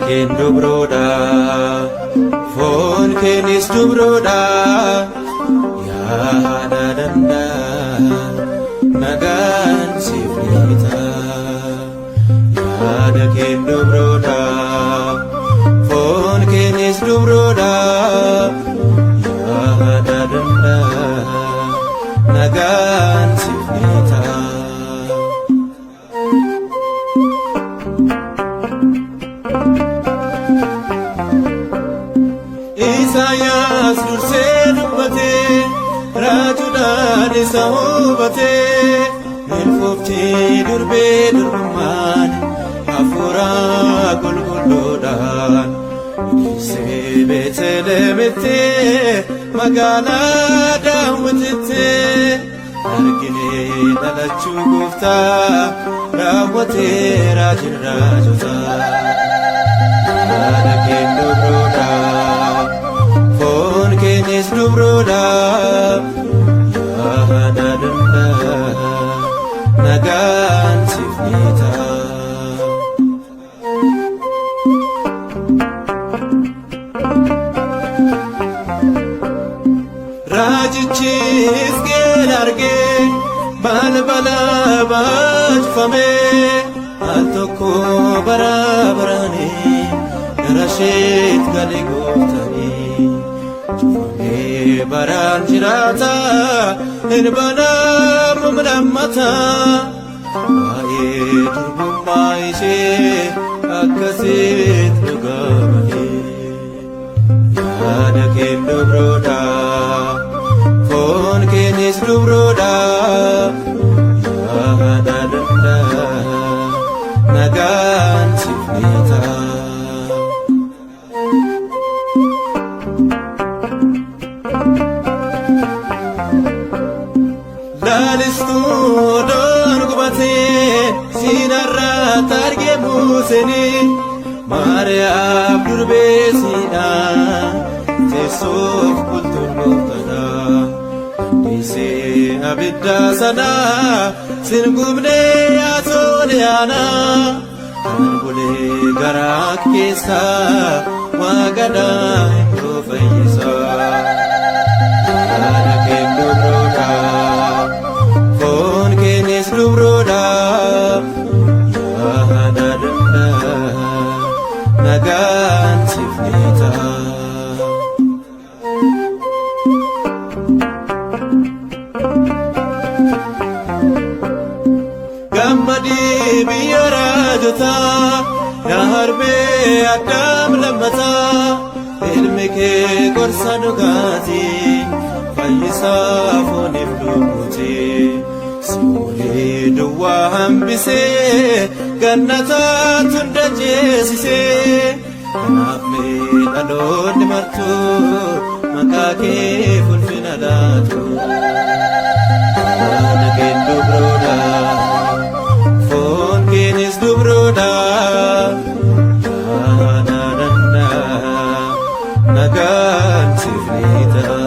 keen dubroodha foon keenis dubroodha yaada danda'a nagaan siif dhiita yaada keen dubroodha foon keenis dubroodha yaada danda'a nagaan siif dhiita. Isaayyaas dursee dubbatee raajuudhaan isa hubatee milfooftii durbee durbummaan hafuura qulqulluudhaan dhiisee Beetelehemitti magaalaa Daawititti arginee dhalachuu Gooftaa raawwatee raajiin raajotaa yaada keen dubroodha foon keenis dubroodha yaada danda'a nagaan siif dhiita. Raajichi Hisqeel argee balbala baachifamee al tokko bara baraanii gara isheet galee gooftanii cufamee baraan jiraata hin banaamu lammata waa'ee durbummaa ishee akkasiit dhugaa bahee yaada keen dubroodha foon keenis dubroodha yaada danda'a nagaan siif dhiita. Laalistuu odoon gubatee siinarratti argee buusanii Maariyaam durbee siinaa teessoof bultuun gooftanaa dhiisee abidda sanaa sin gubnee yaasoolee aanaa kan bulee garaa keessaa waaqadhaa hin fayyisaa yaada keen dubroodha foon keenis dubroodha yaada danda'a nagaan siif dhiita. Gammadii biyya raajotaa yaa harbee Addaam lammataa ilmi kee gorsa dhugaatii fayyisaa fooniif lubbuutii Si'oolii duwwaa hambisee gannataa tunda jeesisee kanaaf mee dhaloonni martuu maqaa kee ulfina laatu yaada keen dubroodha foon keenis dubroodha yaada danda'a nagaan siif dhiita.